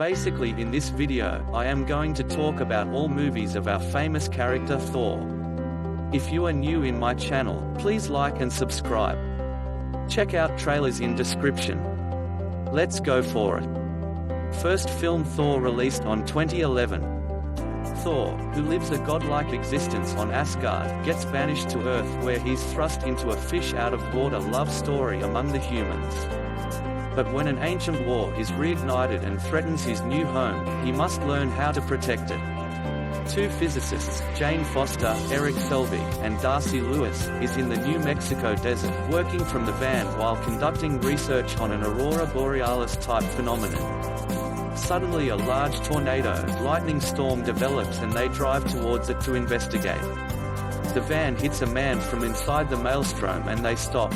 Basically in this video, I am going to talk about all movies of our famous character Thor. If you are new in my channel, please like and subscribe. Check out trailers in description. Let's go for it. First film Thor released on 2011. Thor, who lives a godlike existence on Asgard, gets banished to Earth where he's thrust into a fish-out-of-water love story among the humans. But when an ancient war is reignited and threatens his new home, he must learn how to protect it. Two physicists, Jane Foster, Eric Selvig, and Darcy Lewis, is in the New Mexico desert, working from the van while conducting research on an aurora borealis-type phenomenon. Suddenly a large tornado, lightning storm develops and they drive towards it to investigate. The van hits a man from inside the maelstrom and they stop.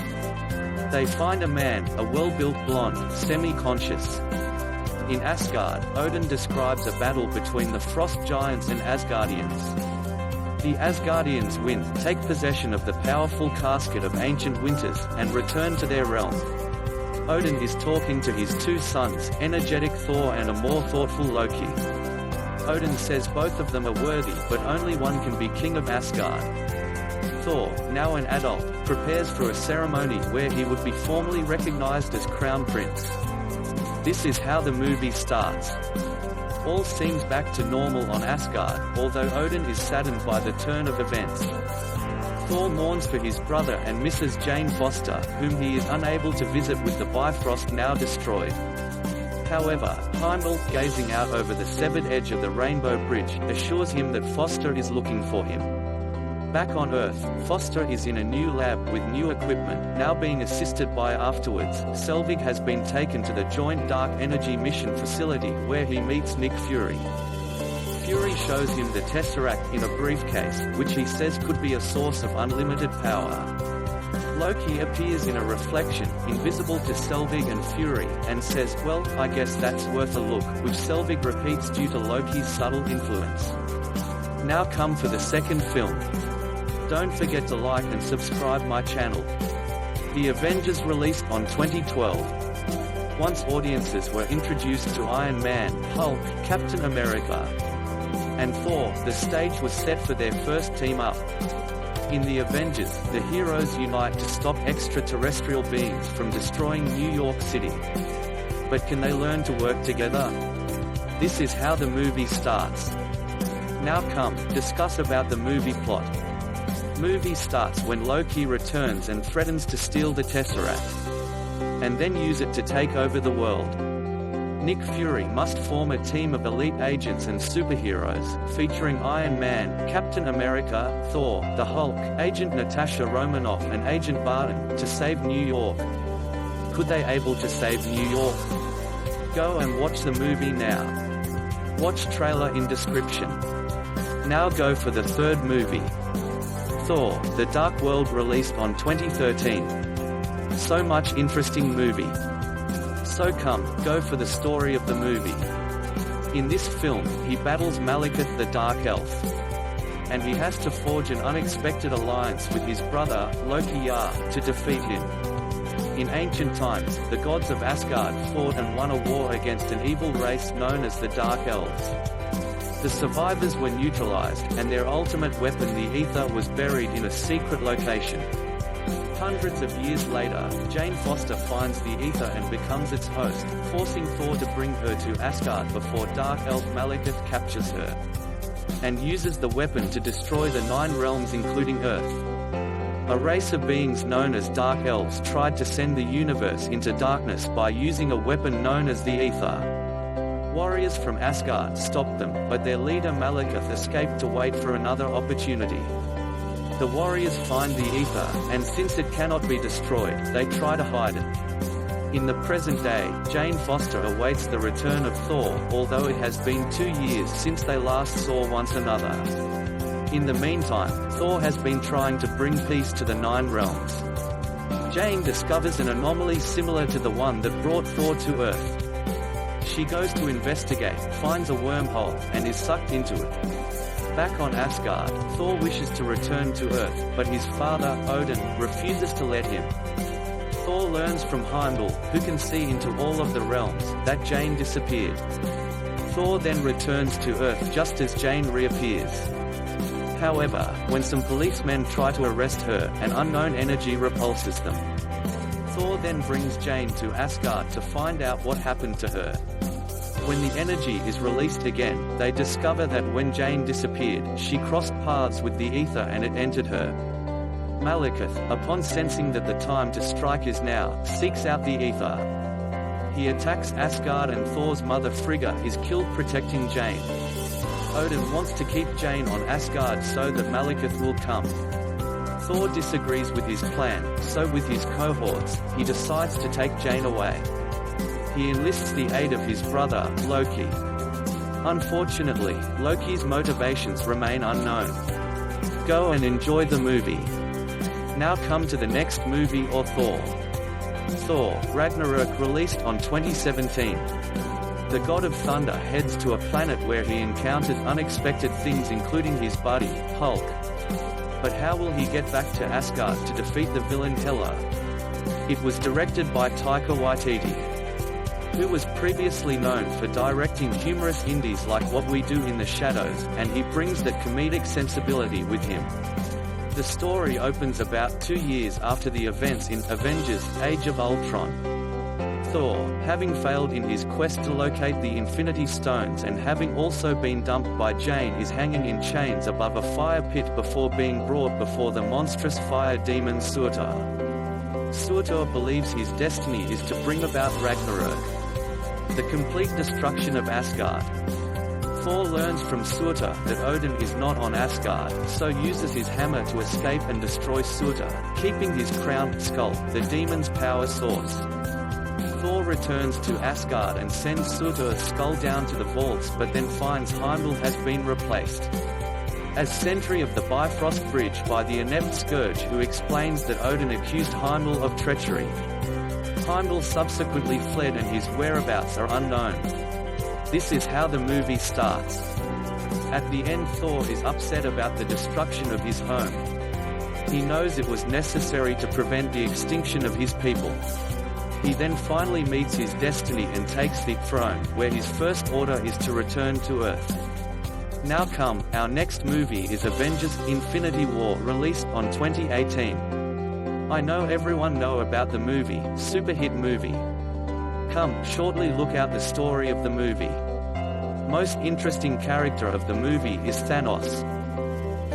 They find a man, a well-built blonde, semi-conscious. In Asgard, Odin describes a battle between the Frost Giants and Asgardians. The Asgardians win, take possession of the powerful casket of ancient winters, and return to their realm. Odin is talking to his two sons, energetic Thor and a more thoughtful Loki. Odin says both of them are worthy, but only one can be king of Asgard. Thor, now an adult, prepares for a ceremony where he would be formally recognized as Crown Prince. This is how the movie starts. All seems back to normal on Asgard, although Odin is saddened by the turn of events. Thor mourns for his brother and Mrs. Jane Foster, whom he is unable to visit with the Bifrost now destroyed. However, Heimdall, gazing out over the severed edge of the Rainbow Bridge, assures him that Foster is looking for him. Back on Earth, Foster is in a new lab with new equipment, now being assisted by afterwards. Selvig has been taken to the Joint Dark Energy Mission facility where he meets Nick Fury. Fury shows him the Tesseract in a briefcase, which he says could be a source of unlimited power. Loki appears in a reflection, invisible to Selvig and Fury, and says, "Well, I guess that's worth a look," which Selvig repeats due to Loki's subtle influence. Now come for the second film. Don't forget to like and subscribe my channel. The Avengers released on 2012. Once audiences were introduced to Iron Man, Hulk, Captain America, and Thor, the stage was set for their first team-up. In the Avengers, the heroes unite to stop extraterrestrial beings from destroying New York City. But can they learn to work together? This is how the movie starts. Now come, discuss about the movie plot. Movie starts when Loki returns and threatens to steal the Tesseract, and then use it to take over the world. Nick Fury must form a team of elite agents and superheroes, featuring Iron Man, Captain America, Thor, the Hulk, Agent Natasha Romanoff and Agent Barton, to save New York. Could they able to save New York? Go and watch the movie now. Watch trailer in description. Now go for the third movie. Thor, The Dark World released on 2013. So much interesting movie. So come, go for the story of the movie. In this film, he battles Malekith the Dark Elf. And he has to forge an unexpected alliance with his brother, Loki to defeat him. In ancient times, the gods of Asgard fought and won a war against an evil race known as the Dark Elves. The survivors were neutralized, and their ultimate weapon, the Ether, was buried in a secret location. Hundreds of years later, Jane Foster finds the Ether and becomes its host, forcing Thor to bring her to Asgard before Dark Elf Malekith captures her, and uses the weapon to destroy the 9 realms including Earth. A race of beings known as Dark Elves tried to send the universe into darkness by using a weapon known as the Ether. Warriors from Asgard stopped them, but their leader Malekith escaped to wait for another opportunity. The warriors find the Ether, and since it cannot be destroyed, they try to hide it. In the present day, Jane Foster awaits the return of Thor, although it has been 2 years since they last saw one another. In the meantime, Thor has been trying to bring peace to the 9 realms. Jane discovers an anomaly similar to the one that brought Thor to Earth. She goes to investigate, finds a wormhole, and is sucked into it. Back on Asgard, Thor wishes to return to Earth, but his father, Odin, refuses to let him. Thor learns from Heimdall, who can see into all of the realms, that Jane disappeared. Thor then returns to Earth just as Jane reappears. However, when some policemen try to arrest her, an unknown energy repulses them. Thor then brings Jane to Asgard to find out what happened to her. When the energy is released again, they discover that when Jane disappeared, she crossed paths with the ether and it entered her. Malekith, upon sensing that the time to strike is now, seeks out the ether. He attacks Asgard and Thor's mother Frigga is killed protecting Jane. Odin wants to keep Jane on Asgard so that Malekith will come. Thor disagrees with his plan, so with his cohorts, he decides to take Jane away. He enlists the aid of his brother, Loki. Unfortunately, Loki's motivations remain unknown. Go and enjoy the movie. Now come to the next movie or Thor. Thor, Ragnarok, released on 2017. The god of thunder heads to a planet where he encounters unexpected things including his buddy, Hulk. But how will he get back to Asgard to defeat the villain Hela? It was directed by Taika Waititi, who was previously known for directing humorous indies like What We Do in the Shadows, and he brings that comedic sensibility with him. The story opens about 2 years after the events in Avengers: Age of Ultron. Thor, having failed in his quest to locate the Infinity Stones and having also been dumped by Jane, is hanging in chains above a fire pit before being brought before the monstrous fire demon Surtur. Surtur believes his destiny is to bring about Ragnarok, the complete destruction of Asgard. Thor learns from Surtur that Odin is not on Asgard, so uses his hammer to escape and destroy Surtur, keeping his crowned skull, the demon's power source. Thor returns to Asgard and sends Surtur's skull down to the vaults, but then finds Heimdall has been replaced as sentry of the Bifrost Bridge by the inept Scourge, who explains that Odin accused Heimdall of treachery. Heimdall subsequently fled and his whereabouts are unknown. This is how the movie starts. At the end, Thor is upset about the destruction of his home. He knows it was necessary to prevent the extinction of his people. He then finally meets his destiny and takes the throne, where his first order is to return to Earth. Now come, our next movie is Avengers: Infinity War, released on 2018. I know everyone know about the movie, super hit movie. Come, shortly look out the story of the movie. Most interesting character of the movie is Thanos.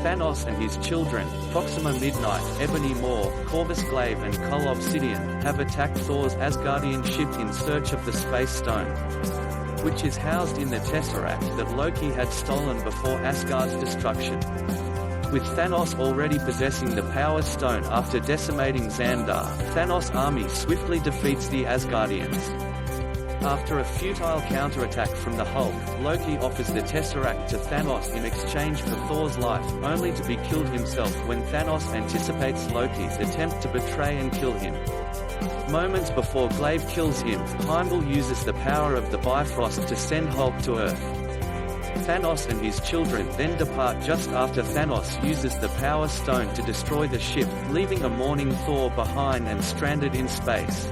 Thanos and his children, Proxima Midnight, Ebony Maw, Corvus Glaive and Cull Obsidian, have attacked Thor's Asgardian ship in search of the Space Stone, which is housed in the Tesseract that Loki had stolen before Asgard's destruction. With Thanos already possessing the Power Stone after decimating Xandar, Thanos' army swiftly defeats the Asgardians. After a futile counterattack from the Hulk, Loki offers the Tesseract to Thanos in exchange for Thor's life, only to be killed himself when Thanos anticipates Loki's attempt to betray and kill him. Moments before Glaive kills him, Heimdall uses the power of the Bifrost to send Hulk to Earth. Thanos and his children then depart just after Thanos uses the Power Stone to destroy the ship, leaving a mourning Thor behind and stranded in space.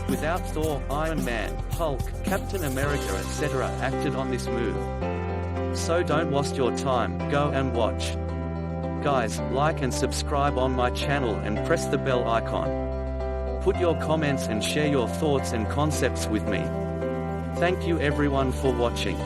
Without Thor, Iron Man, Hulk, Captain America etc. acted on this move. So don't waste your time, go and watch. Guys, like and subscribe on my channel and press the bell icon. Put your comments and share your thoughts and concepts with me. Thank you everyone for watching.